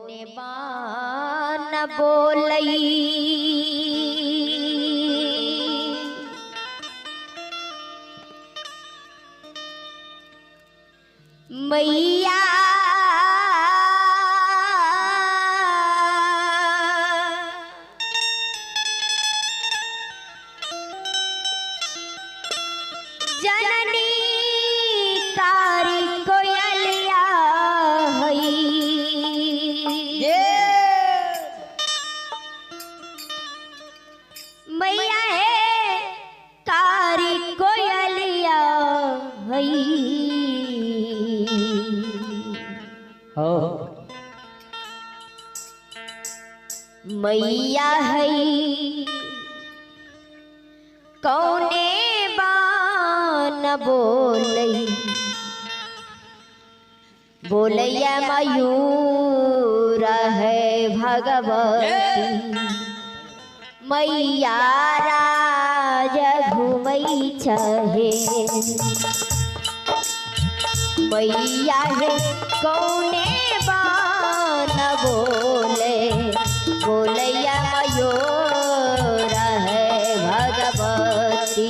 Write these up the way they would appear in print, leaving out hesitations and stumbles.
कौने बान बोलई मैया जननी कारी कोयलिया हई मैया है कारी कोयलिया हई मैया हई कौने बान बोलई बोलैया मयूर है भगवती मैया राज घूमई छहे मैया है कौने बान बोले बोलैया मयूर है भगवती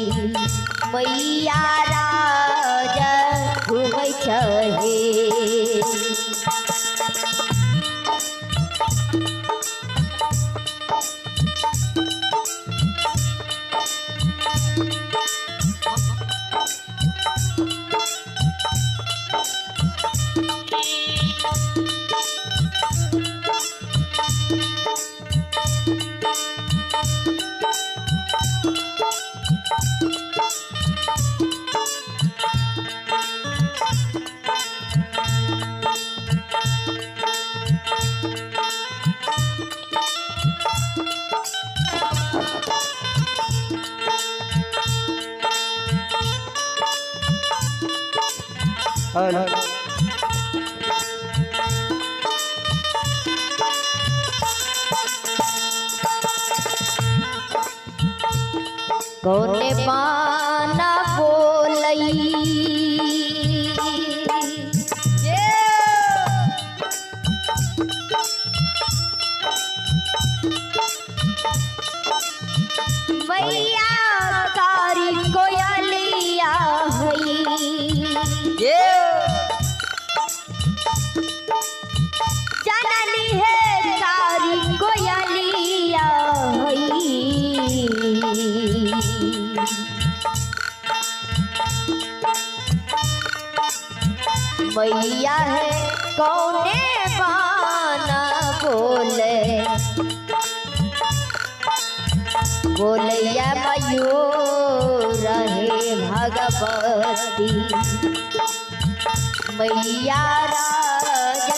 मैया राज घूमई छहे कौने बाना बोलई मैया कारी कोयलिया हई जननी है कारी कोयलिया हई मैया है कौने बाना बोले बोलैया मयूर है भगवती मैया राज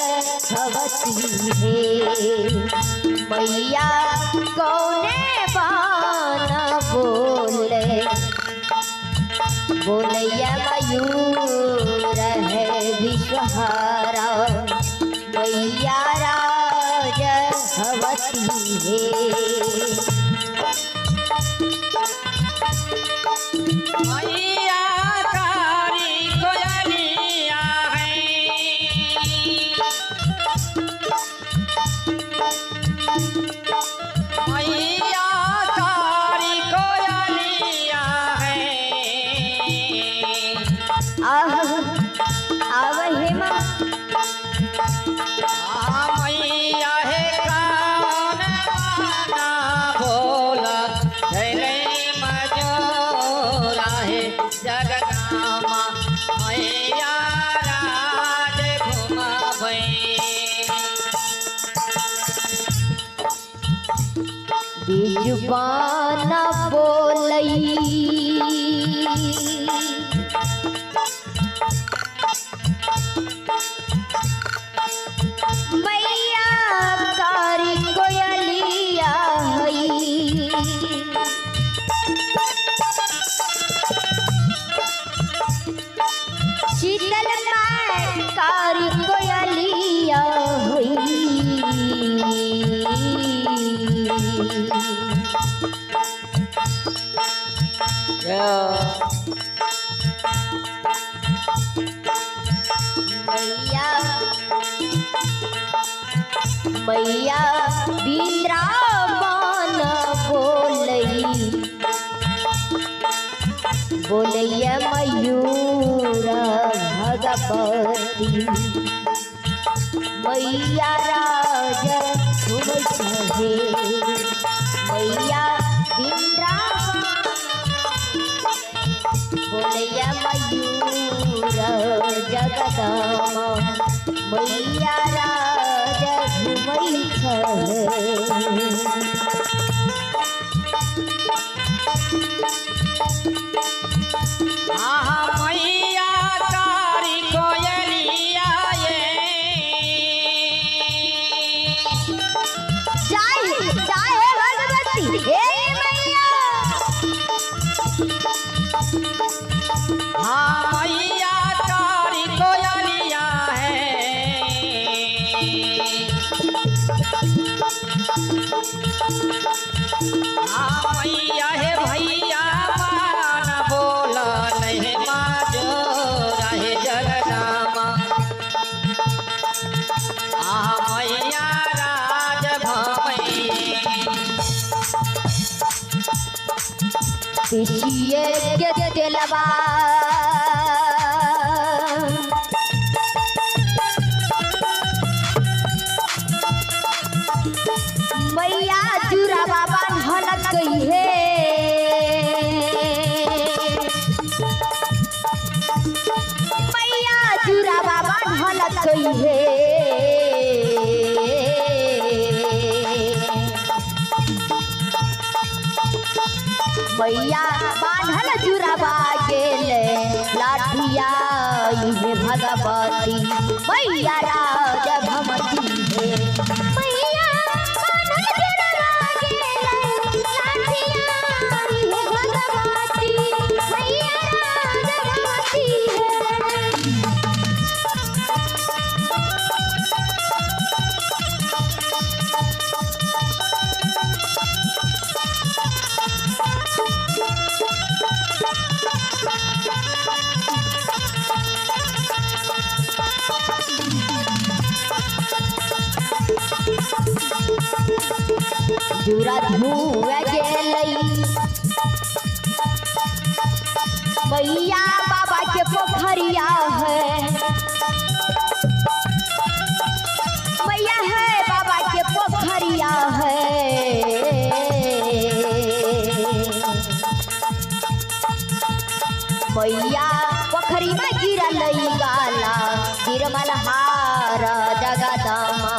भगवती है मैया कौने बाना बोले बोलैया मयूर है विश्वहारा मैया राज भगवती है मैया कारी कोयलिया है मैया कारी कोयलिया है हेमा मैया है कौन बाना बोला धैले मजोरा है जगदामा मैया राज घुमाबै जुबाना बोलई मैया कारी कोयलिया हई शीतल माय कारी कोयलिया हई मैया मैया वृंदावन बोलैया मयूर भगवती मैया राज घूमत हे मैया वृंदावन बोलैया मयूर जगदम्बा मैया राज घूमत हे। मैया तारी कोयलिया ये जय जय भगवती हे मैया। मैया तारी कोयलिया है मैया है भैया मान बोल नहीं माजो रहे जगदामा मैया राज भमई पिछिए के तेलवा मैया जुरावा बांधल गई है मैया जुरावा बांधल गई है मैया बांधल जुरावा गेले लाठिया इहे भगवती मैया राज भमती है मैया बांधल जुरावा गेले लाठिया इहे भगवती मैया राज भमती है। जुरा धुआ गेलई मैया बाबा के पोखरिया है मैया है बाबा के पोखरिया है मैया पोखरी में गिरलई गाला गिरमल हार जगदम्बा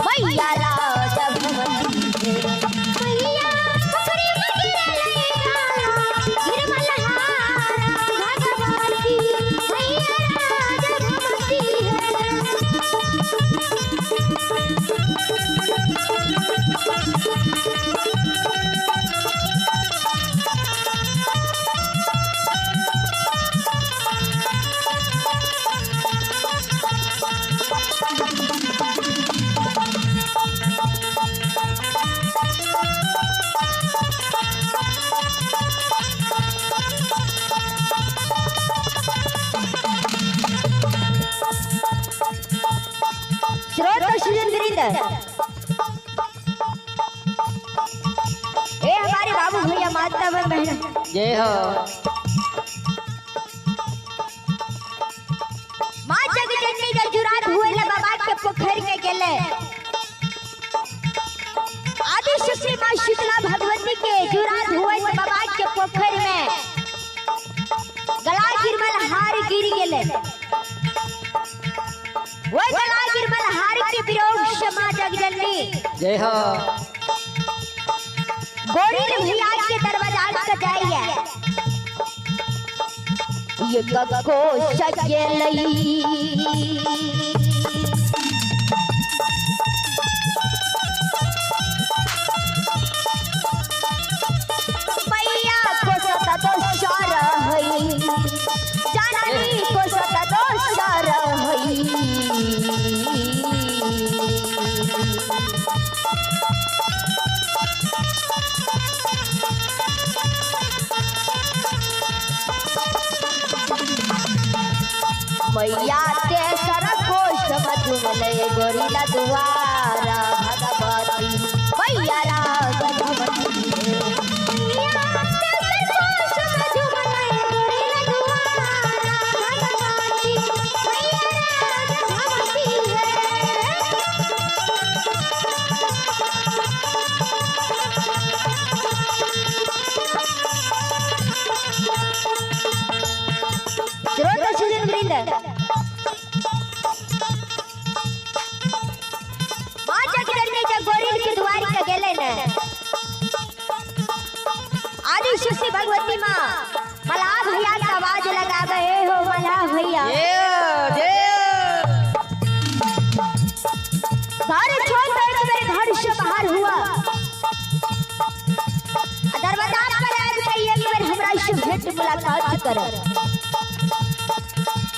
मैया राज भमती है मैया पोखरी में गिरलई गाला गिरमल हार भगवती मैया राज भमती है। श्रोत सुरेंद्रिंद ए हमारे बाबू भैया माता बहन जय हो माँ जगजननी का जुरात हुए ले बाबा के पोखर में गेले आदि सुश्री माँ शीतला भगवती के जुरात हुए ले बाबा के पोखर में गला गिरमल हार गिर गेले वो गला गिरमल हार के विरोध से माँ जगजननी जय हो गोरी भैया के दरवाजा पर जाइए ये कको सकेलई मैया को सता तो सार हई जाननी को सता तो सार हई मैया ते सर कोश मधुमलय गोरिला दुआरा के गेले ने आदि शक्ति भगवती माँ मलाह भैया का आवाज लगावे हो मलाह भैया घर छोड़ कर मेरे घर से बाहर हुआ दरवाजा पर आज कहिए कि मेरे हमरा से भेंट मुलाकात कर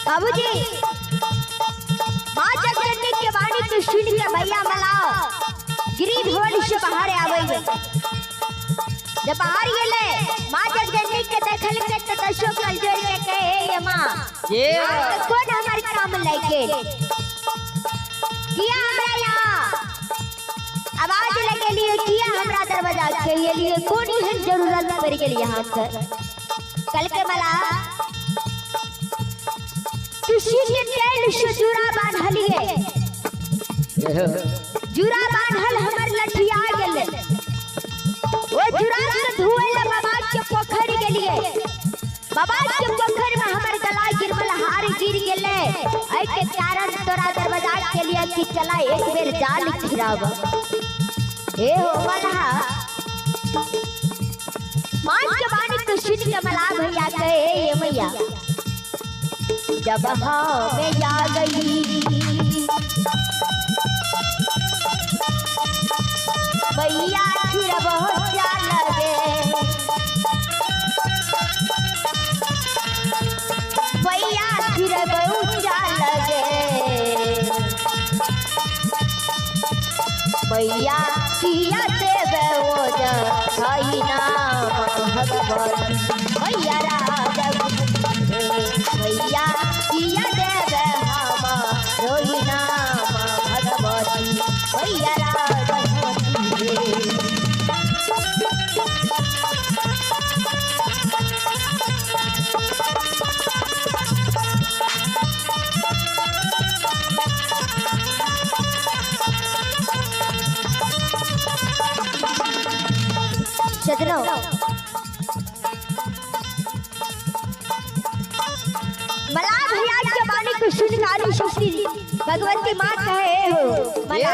बाबूजी मां जगदम्बा के वाणी को सुन के भैया मलाह गिरी भवन से बाहर आवे जब बाहर गेले मां जगदम्बा के देखल के तो दशो कल जोड़ के कहे ये मां कौन हमारे काम लेके किया हमरा यहाँ आवाज लगे लिए किया हमरा दरवाजा के लिए कौन है जरूरत पड़ गेल यहाँ पर कल के मला किसी के तेल से जुरा बांधलिए जुरा बांधल हमर लठिया गेले ओ जुरा से धुएला बाबा के पोखर गेलिए बाबा के पोखर में हमर गला गिरमल हार गिर गेले एहि के कारण तोरा दरवाजा के लिए कि चला एक बेर जाल खिराव ए हो मला मान के बानी तो सुन के मला भैया कहे ये मैया जब मैं आ गई भैया फिर बहुत जान लगे भैया फिर बहुत जान लगे भैया किया देवे वो जय नाम भगवती भैया राजा भैया किया देवे हम रोई नाम भगवती भैया राजा सजनो मला भैया के बानी को सुनकारी शक्ति भगवती मां कहे हो मला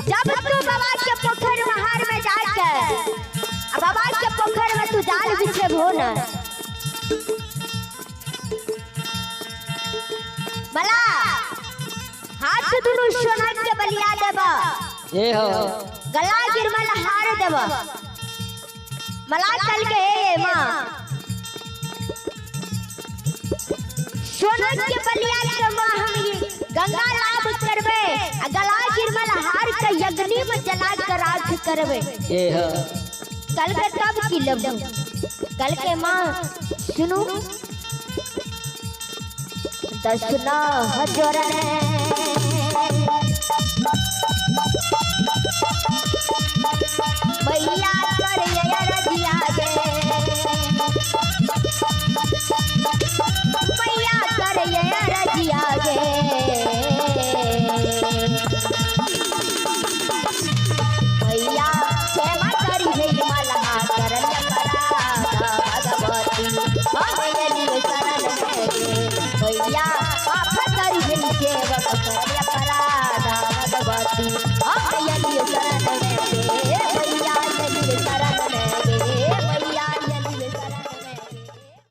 जब तू बाबा के पोखर महार में जाकर अब बाबा के पोखर में तू जाल बिछे हो ना मला हाथ दुनु सोना के बलिया देबा ये हो गला गिरमल हार देव मला कल के मां सोना के बलिया के मां हम गंगा लाभ करबे आ गला गिरमल हार के यज्ञ में जला कर राख करबे ये हो कल के कब की लब कल के मां सुनो दसना हजर भैया कर रजिया गे भैया कर रजिया गे भैया क्षमा करी है मलहा करन भगवती भगवती शरण भैया माफ करी है सेवक करन भगवती